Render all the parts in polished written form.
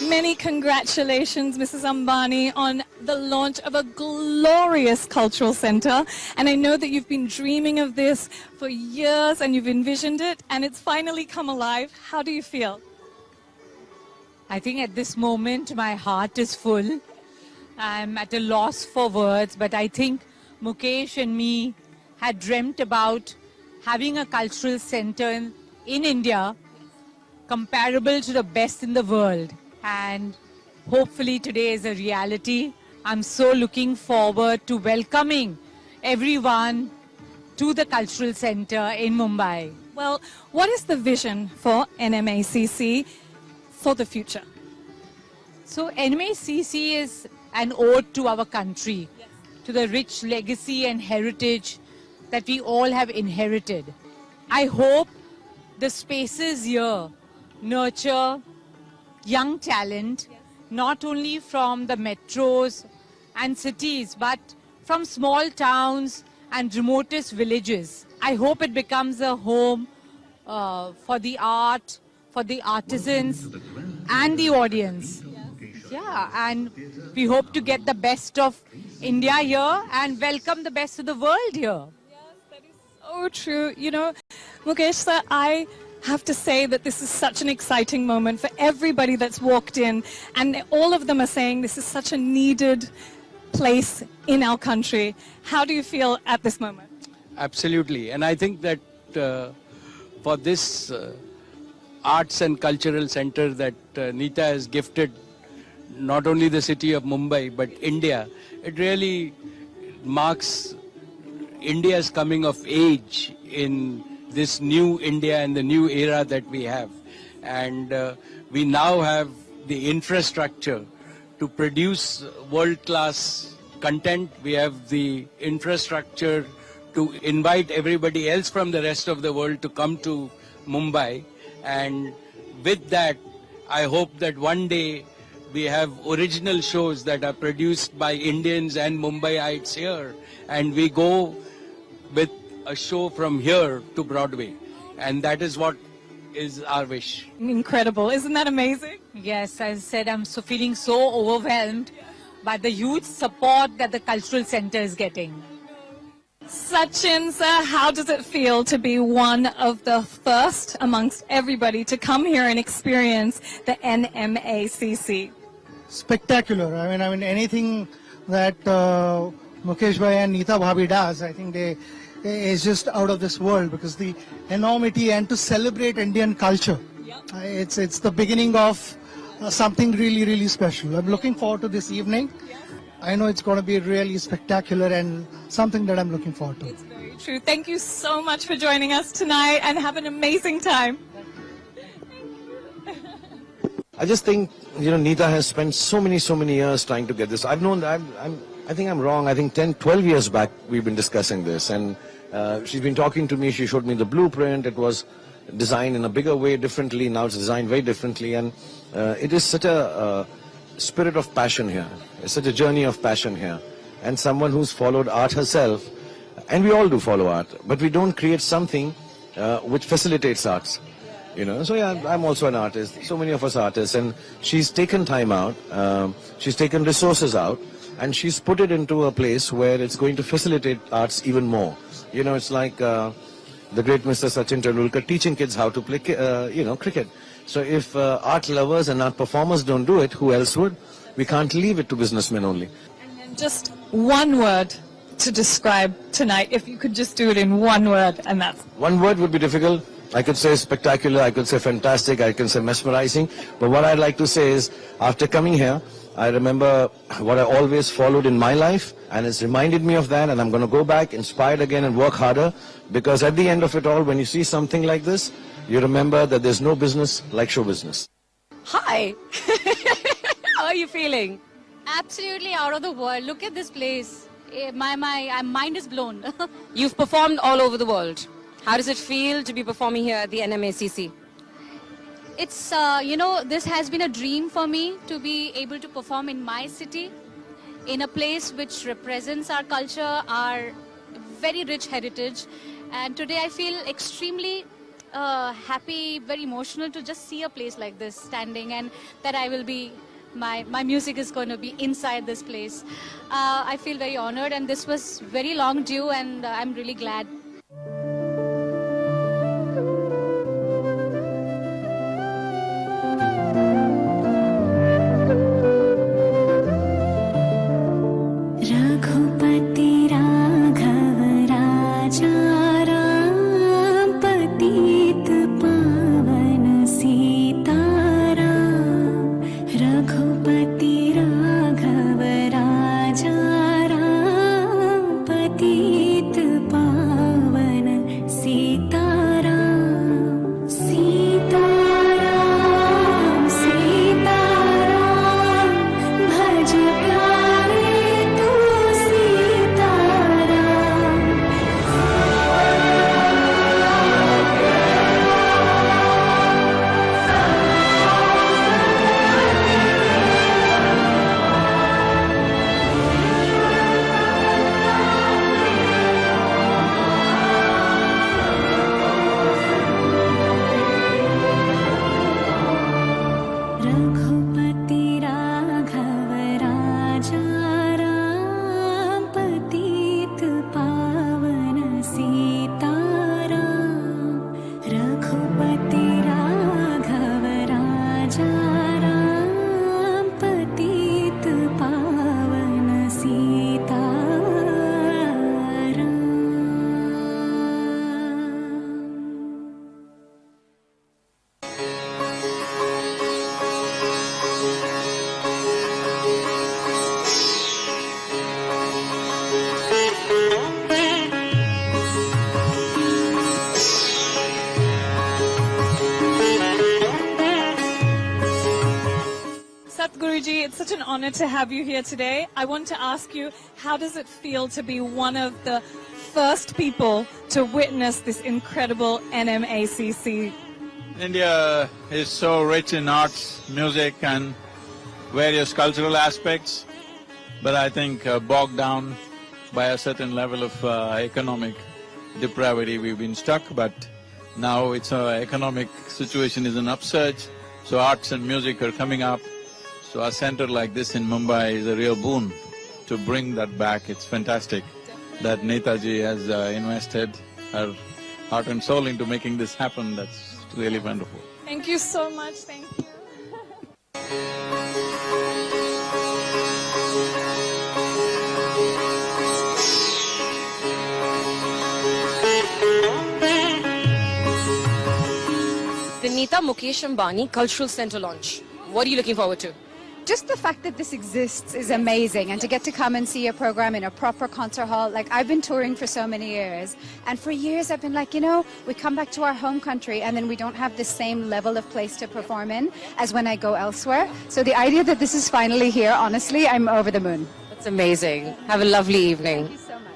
Many congratulations, Mrs. Ambani, on the launch of a glorious cultural centre. And I know that you've been dreaming of this for years and you've envisioned it, and it's finally come alive. How do you feel? I think at this moment my heart is full. I'm at a loss for words, but I think Mukesh and me had dreamt about having a cultural centre in India comparable to the best in the world. And hopefully today is a reality. I'm so looking forward to welcoming everyone to the cultural centre in Mumbai. Well, what is the vision for NMACC for the future? So NMACC is an ode to our country, yes, to the rich legacy and heritage that we all have inherited. I hope the spaces here nurture young talent, yes, not only from the metros and cities, but from small towns and remotest villages. I hope it becomes a home for the art, for the artisans and the audience. Yeah, and we hope to get the best of India here and welcome the best of the world here. Yes, that is so true. You know, Mukesh sir, I have to say that this is such an exciting moment for everybody that's walked in, and all of them are saying this is such a needed place in our country. How do you feel at this moment? Absolutely, and I think that for this arts and cultural center that Nita has gifted not only the city of Mumbai but India, it really marks India's coming of age in this new India and the new era that we have. And we now have the infrastructure to produce world-class content. We have the infrastructure to invite everybody else from the rest of the world to come to Mumbai. And with that, I hope that one day we have original shows that are produced by Indians and Mumbaiites here, and we go with a show from here to Broadway, and that is what is our wish. Incredible. Isn't that amazing? Yes, as I said, I'm feeling so overwhelmed by the huge support that the cultural centre is getting. Sachin sir, how does it feel to be one of the first amongst everybody to come here and experience the NMACC? Spectacular. I mean anything that Mukesh bhai and Nita bhabhi does, I think is just out of this world, because the enormity and to celebrate Indian culture, yep, it's the beginning of something really, really special. I'm looking forward to this evening. Yes. I know it's going to be really spectacular and something that I'm looking forward to. It's very true. Thank you so much for joining us tonight and have an amazing time. I just think, you know, Nita has spent so many years trying to get this. I've known that I think I'm wrong. I think 10, 12 years back we've been discussing this, and she's been talking to me. She showed me the blueprint. It was designed in a bigger way, differently. Now it's designed very differently, and it is such a spirit of passion here. It's such a journey of passion here, and someone who's followed art herself, and we all do follow art, but we don't create something which facilitates arts. You know, so yeah, I'm also an artist. So many of us artists, and she's taken time out, she's taken resources out, and she's put it into a place where it's going to facilitate arts even more. You know, it's like the great Mr. Sachin Tendulkar teaching kids how to play, cricket. So if art lovers and art performers don't do it, who else would? We can't leave it to businessmen only. And then just one word to describe tonight, if you could just do it in one word, and that's... One word would be difficult. I could say spectacular, I could say fantastic, I can say mesmerizing. But what I'd like to say is, after coming here, I remember what I always followed in my life, and it's reminded me of that, and I'm going to go back inspired again and work harder, because at the end of it all, when you see something like this, you remember that there's no business like show business. Hi! How are you feeling? Absolutely out of the world. Look at this place. My mind is blown. You've performed all over the world. How does it feel to be performing here at the NMACC? It's, this has been a dream for me to be able to perform in my city, in a place which represents our culture, our very rich heritage. And today I feel extremely happy, very emotional to just see a place like this standing, and that I will be, my music is going to be inside this place. I feel very honored, and this was very long due, and I'm really glad. Guruji, it's such an honor to have you here today. I want to ask you, how does it feel to be one of the first people to witness this incredible NMACC? India is so rich in arts, music and various cultural aspects, but I think bogged down by a certain level of economic depravity we've been stuck, but now it's economic situation is an upsurge, so arts and music are coming up. So a center like this in Mumbai is a real boon to bring that back. It's fantastic that Netaji has invested her heart and soul into making this happen. That's really wonderful. Thank you so much. Thank you. The Nita Mukesh Ambani Cultural Center launch. What are you looking forward to? Just the fact that this exists is amazing, and to get to come and see a program in a proper concert hall. Like, I've been touring for so many years, and for years I've been like, you know, we come back to our home country and then we don't have the same level of place to perform in as when I go elsewhere. So the idea that this is finally here, honestly, I'm over the moon. That's amazing. Have a lovely evening. Thank you so much.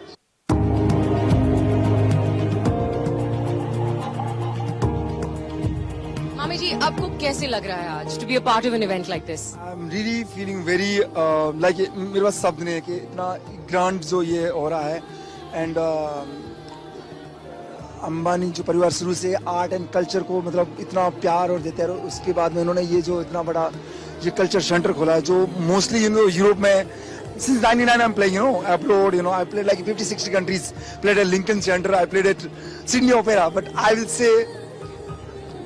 Mami ji, आपको कैसे लग रहा है आज to be a part of an event like this? I'm really feeling very like मेरे पास शब्द नहीं है कि इतना ग्रांड जो ये हो रहा है, एंड अंबानी जो परिवार शुरू से आर्ट एंड कल्चर को मतलब इतना प्यार और देते हैं, और उसके बाद में उन्होंने ये जो इतना बड़ा ये कल्चर सेंटर खोला है जो मोस्टली यूरोप में since 99 I'm playing, abroad, I played like 50-60 countries, played at Lincoln Center, I played at Sydney Opera, but I will say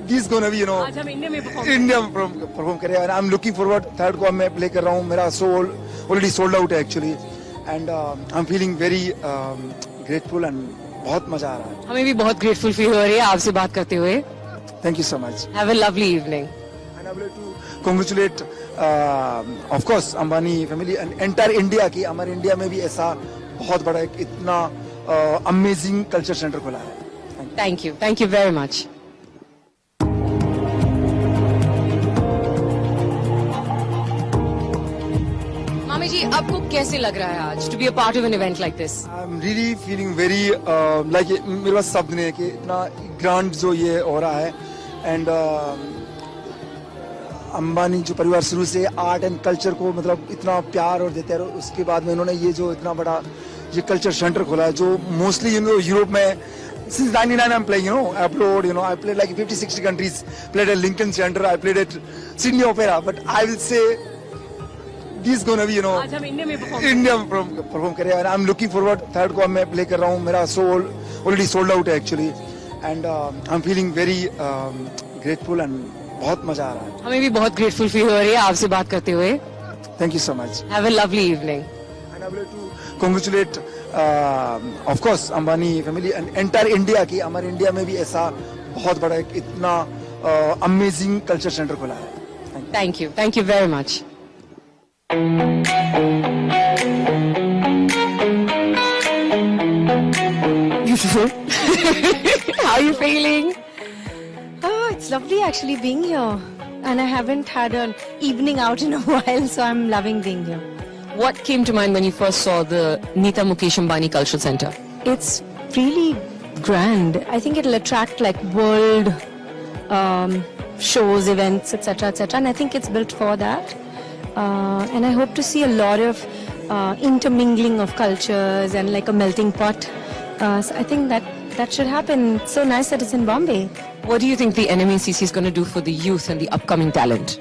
this is gonna be, आज हम इंडिया में perform करें, and I'm looking forward. Third को मैं play कर रहा हूँ, मेरा show already sold out है actually, and I'm feeling very grateful and बहुत मजा आ रहा है. हमें भी बहुत grateful feel हो रही है आपसे बात करते हुए. Thank you so much. Have a lovely evening. And I would like to congratulate, of course, Ambani family and entire India की, हमारे इंडिया में भी ऐसा बहुत बड़ा एक इतना amazing culture center खोला है. Thank you. Thank you very much. मामी जी, आपको कैसे लग रहा है आज to be a part of an event like this? I'm really feeling very like मेरे पास शब्द नहीं है कि इतना ग्रांड जो ये हो रहा है, एंड अंबानी जो परिवार शुरू से आर्ट एंड कल्चर को मतलब इतना प्यार और देते हैं, और उसके बाद में उन्होंने ये जो इतना बड़ा ये कल्चर सेंटर खोला है जो मोस्टली यूरोप में since 99 I'm playing, abroad, I played like 50, 60 countries, played at Lincoln Center, I played at Sydney Opera, but I will say this is gonna be, India perform kare, and I'm looking forward. Third को मैं play कर रहा हूँ, मेरा show already sold out actually, and I'm feeling very grateful and बहुत मजा आ रहा है. हमें भी बहुत grateful feel हो रही है आपसे बात करते हुए. Thank you so much. Have a lovely evening. And I would like to congratulate, of course, Ambani family and entire India की हमारे इंडिया में भी ऐसा बहुत बड़ा एक इतना amazing culture center खुला है. Thank you. Thank you very much. Beautiful. How are you feeling? Oh, it's lovely actually being here. And I haven't had an evening out in a while, so I'm loving being here. What came to mind when you first saw the Nita Mukesh Ambani Cultural Center? It's really grand. I think it'll attract like world shows, events, etc., etc. And I think it's built for that. And I hope to see a lot of intermingling of cultures and like a melting pot. So I think that should happen. It's so nice that it's in Bombay. What do you think the NMACC is going to do for the youth and the upcoming talent?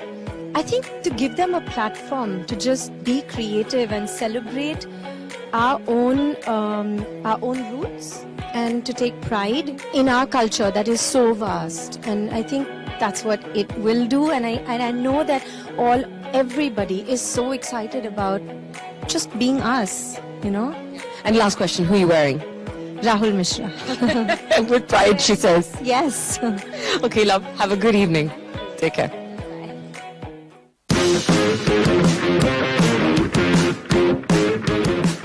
I think to give them a platform to just be creative and celebrate our own roots and to take pride in our culture that is so vast. And I think that's what it will do. And I know that everybody is so excited about just being us, And last question, who are you wearing? Rahul Mishra. With pride, she says. Yes. Okay, love. Have a good evening. Take care.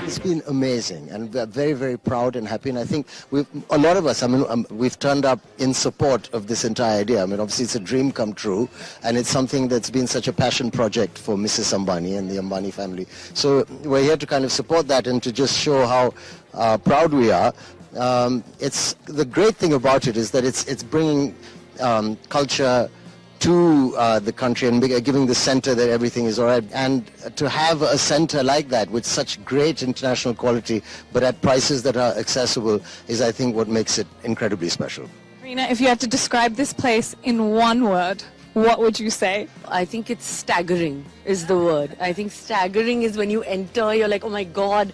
It's been amazing, and we're very, very proud and happy. And I think a lot of us, we've turned up in support of this entire idea. Obviously it's a dream come true, and it's something that's been such a passion project for Mrs. Ambani and the Ambani family. So we're here to kind of support that and to just show how proud we are. It's the great thing about it is that it's bringing culture to the country and giving the center that everything is all right. And to have a center like that with such great international quality but at prices that are accessible is, I think, what makes it incredibly special. Rina, if you had to describe this place in one word, what would you say? I think it's staggering is the word. I think staggering is when you enter, you're like, oh my God,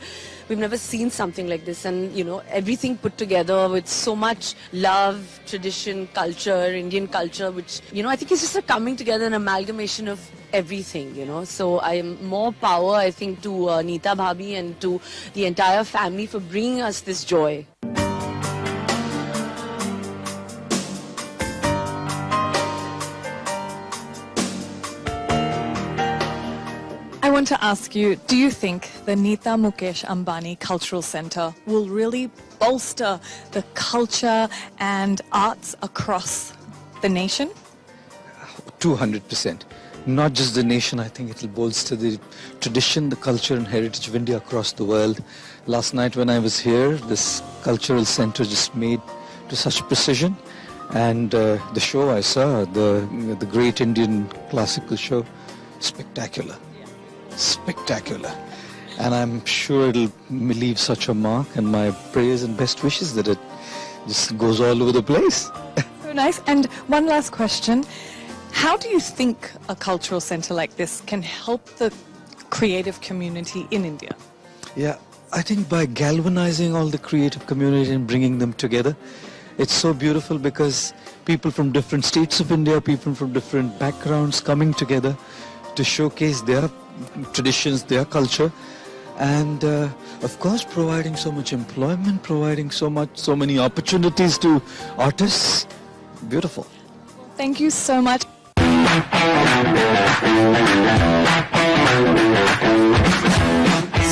we've never seen something like this. And, everything put together with so much love, tradition, culture, Indian culture, which, I think it's just a coming together, an amalgamation of everything, So I am more power, I think, to Nita Bhabhi and to the entire family for bringing us this joy. I want to ask you, do you think the Nita Mukesh Ambani Cultural Center will really bolster the culture and arts across the nation? 200%. Not just the nation, I think it will bolster the tradition, the culture and heritage of India across the world. Last night when I was here, this cultural center just made to such precision. And the show I saw, the great Indian classical show, spectacular. Spectacular. And I'm sure it'll leave such a mark, and my prayers and best wishes that it just goes all over the place. So nice. And one last question. How do you think a cultural center like this can help the creative community in India? Yeah, I think by galvanizing all the creative community and bringing them together, it's so beautiful because people from different states of India, people from different backgrounds coming together to showcase their traditions, their culture, and of course providing so much employment, providing so many opportunities to artists. Beautiful. Thank you so much.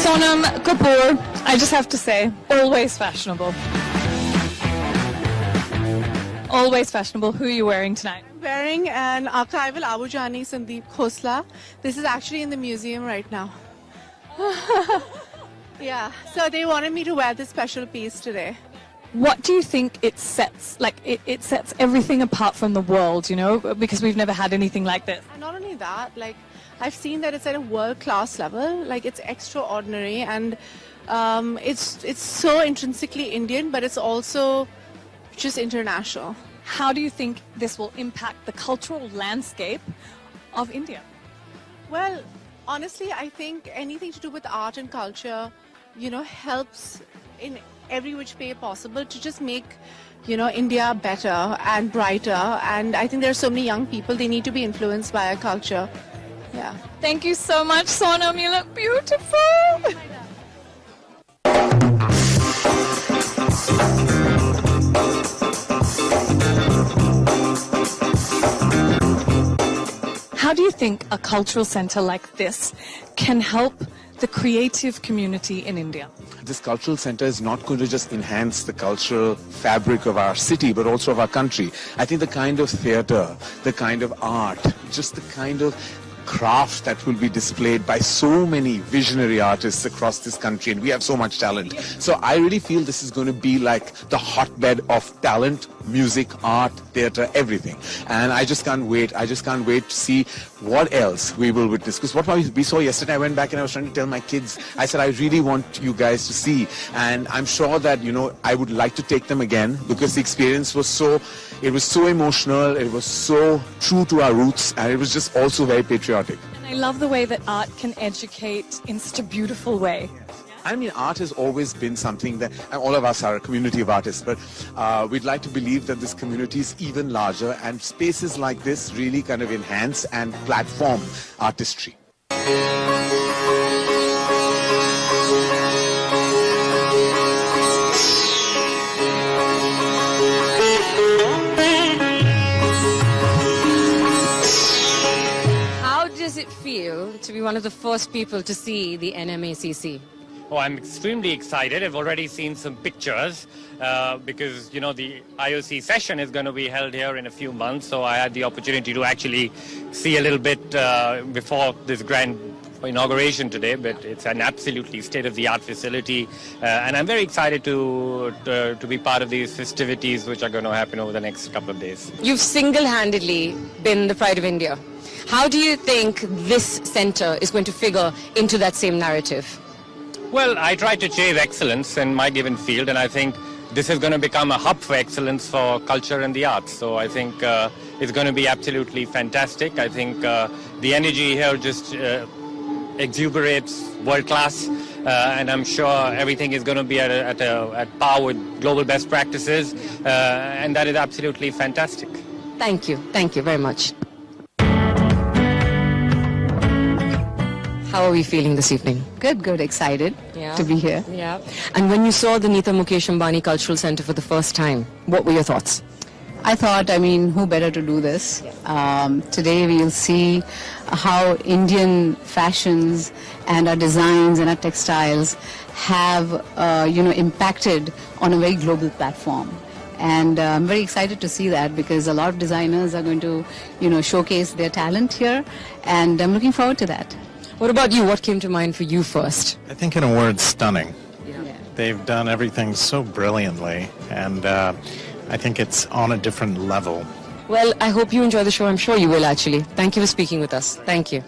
Sonam Kapoor, I just have to say, always fashionable. Always fashionable. Who are you wearing tonight? I'm wearing an archival Abujani Sandeep Khosla. This is actually in the museum right now. Yeah, so they wanted me to wear this special piece today. What do you think it sets? Like, it sets everything apart from the world, because we've never had anything like this. And not only that, I've seen that it's at a world-class level. It's extraordinary, and it's so intrinsically Indian, but it's also just international. How do you think this will impact the cultural landscape of India? Well, honestly, I think anything to do with art and culture, helps in every which way possible to just make, India better and brighter. And I think there are so many young people, they need to be influenced by our culture. Yeah. Thank you so much, Sonam. You look beautiful. How do you think a cultural center like this can help the creative community in India? This cultural center is not going to just enhance the cultural fabric of our city, but also of our country. I think the kind of theater, the kind of art, just the kind of craft that will be displayed by so many visionary artists across this country, and we have so much talent. So I really feel this is going to be like the hotbed of talent, music, art, theater, everything. And I just can't wait. I just can't wait to see what else we will witness. Because what we saw yesterday, I went back and I was trying to tell my kids, I said, I really want you guys to see. And I'm sure that, I would like to take them again, because the experience was so emotional, it was so true to our roots, and it was just also very patriotic. And I love the way that art can educate in such a beautiful way. I mean, art has always been something that, and all of us are a community of artists, but we'd like to believe that this community is even larger, and spaces like this really kind of enhance and platform artistry. How does it feel to be one of the first people to see the NMACC? Oh, I'm extremely excited. I've already seen some pictures because, the IOC session is going to be held here in a few months. So I had the opportunity to actually see a little bit before this grand inauguration today. But it's an absolutely state-of-the-art facility. And I'm very excited to be part of these festivities which are going to happen over the next couple of days. You've single-handedly been the pride of India. How do you think this center is going to figure into that same narrative? Well, I try to chase excellence in my given field, and I think this is going to become a hub for excellence for culture and the arts. So I think it's going to be absolutely fantastic. I think the energy here just exuberates world class, and I'm sure everything is going to be at par with global best practices, and that is absolutely fantastic. Thank you very much. How are we feeling this evening? Good, excited to be here. Yeah. And when you saw the Nita Mukesh Ambani Cultural Center for the first time, what were your thoughts? I thought, who better to do this? Today we'll see how Indian fashions and our designs and our textiles have, impacted on a very global platform. And I'm very excited to see that, because a lot of designers are going to, showcase their talent here, and I'm looking forward to that. What about you? What came to mind for you first? I think in a word, stunning. Yeah. They've done everything so brilliantly, and I think it's on a different level. Well, I hope you enjoy the show. I'm sure you will, actually. Thank you for speaking with us. Thank you.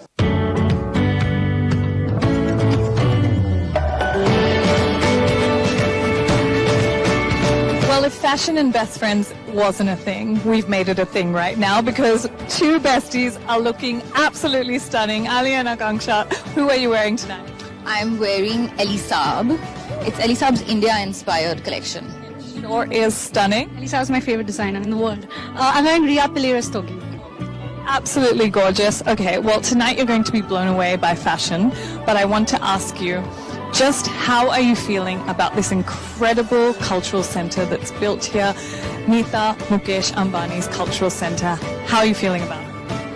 Well, if fashion and best friends wasn't a thing, we've made it a thing right now, because two besties are looking absolutely stunning. Ali and Akanksha, who are you wearing tonight? I'm wearing Elisab. It's Elisab's India-inspired collection. It sure is stunning. Elisab is my favorite designer in the world. I'm wearing Ria Pillera's togi. Absolutely gorgeous. Okay, well, tonight you're going to be blown away by fashion, but I want to ask you, just how are you feeling about this incredible cultural center that's built here, Nita Mukesh Ambani's cultural center? How are you feeling about it?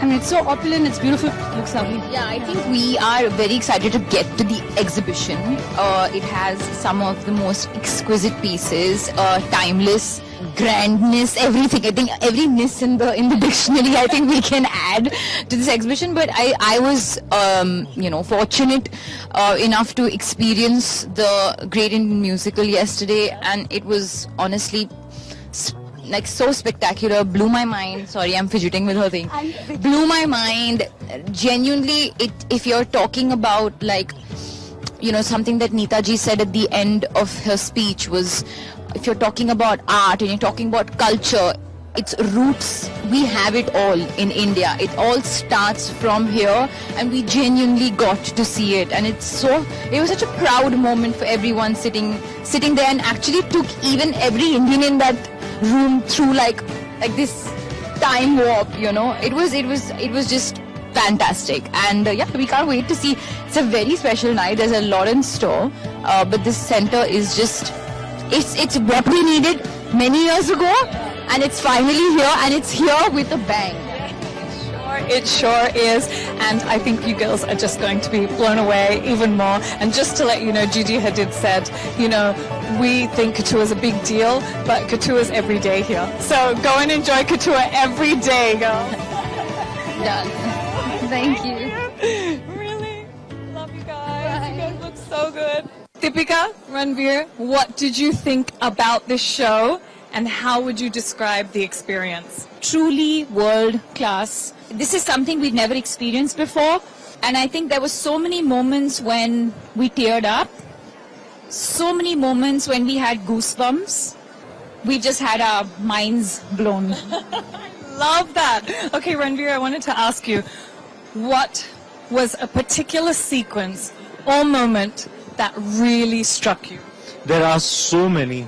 It's so opulent, it's beautiful, it looks lovely. Yeah, I think we are very excited to get to the exhibition. It has some of the most exquisite pieces, timeless, grandness, everything. I think every ness in the dictionary, I think we can add to this exhibition. But I was, fortunate enough to experience the Great Indian Musical yesterday, and it was honestly so spectacular, blew my mind. Sorry, I'm fidgeting with her thing. Blew my mind. Genuinely, if you're talking about something that Neetaji said at the end of her speech was, if you're talking about art and you're talking about culture, its roots, we have it all in India. It all starts from here, and we genuinely got to see it. And it was such a proud moment for everyone sitting there, and actually took even every Indian in that room through like this time warp, you know. It was just fantastic, and we can't wait to see. It's a very special night. There's a lot in store, but this center is just it's what we needed many years ago, and it's finally here, and it's here with a bang. It sure is, and I think you girls are just going to be blown away even more. And just to let you know, Gigi Hadid said, you know, we think couture is a big deal, but couture is every day here. So go and enjoy couture every day, girl. Done. Thank you. Really? Love you guys. You guys look so good. Deepika, Ranveer, what did you think about this show, and how would you describe the experience? Truly world class. This is something we've never experienced before, and I think there were so many moments when we teared up, so many moments when we had goosebumps. We just had our minds blown. Love that. Okay, Ranveer, I wanted to ask you, what was a particular sequence or moment that really struck you? There are so many.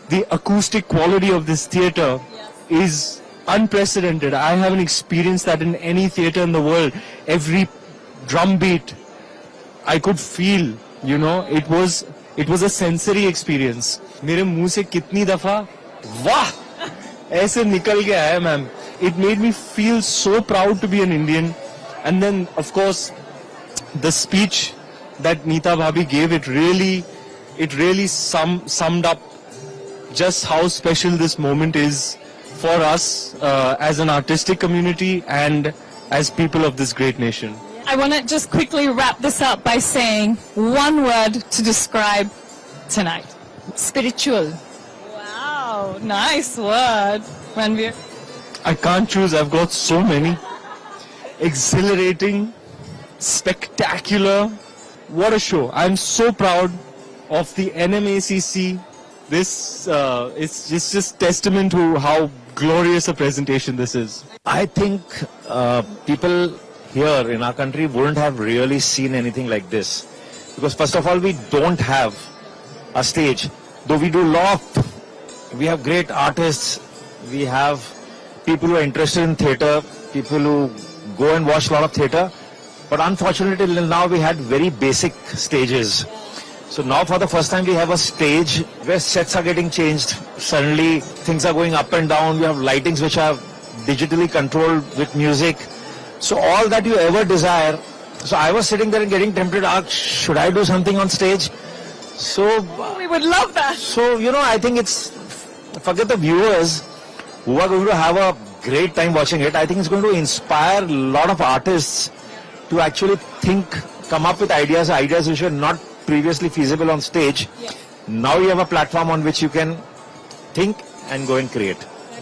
The acoustic quality of this theatre is unprecedented. I haven't experienced that in any theatre in the world. Every drum beat I could feel, you know, it was a sensory experience. मेरे मुंह से कितनी दफा वाह ऐसे निकल गया है ma'am. It made me feel so proud to be an Indian. And then of course the speech that Nita Bhabhi gave, it really summed up just how special this moment is for us as an artistic community and as people of this great nation. I want to just quickly wrap this up by saying one word to describe tonight. Spiritual. Wow, nice word. Ranveer? I can't choose, I've got so many. Exhilarating, spectacular. What a show. I'm so proud of the NMACC. This it's just testament to how glorious a presentation this is. I think people here in our country wouldn't have really seen anything like this. Because first of all, we don't have a stage. Though we do we have great artists, we have people who are interested in theatre, people who go and watch a lot of theatre. But unfortunately, till now we had very basic stages. So now for the first time we have a stage where sets are getting changed. Suddenly things are going up and down. We have lightings which are digitally controlled with music. So all that you ever desire. So I was sitting there and getting tempted, should I do something on stage? So we would love that. So, you know, I think forget the viewers who are going to have a great time watching it. I think it's going to inspire a lot of artists to actually come up with ideas which were not previously feasible on stage. Now you have a platform on which you can think and go and create.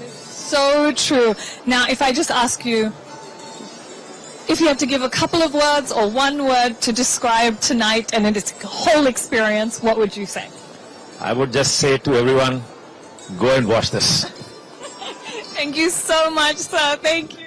So true. Now, if I just ask you, if you had to give a couple of words or one word to describe tonight and its whole experience, what would you say? I would just say to everyone, go and watch this. Thank you so much, sir. Thank you.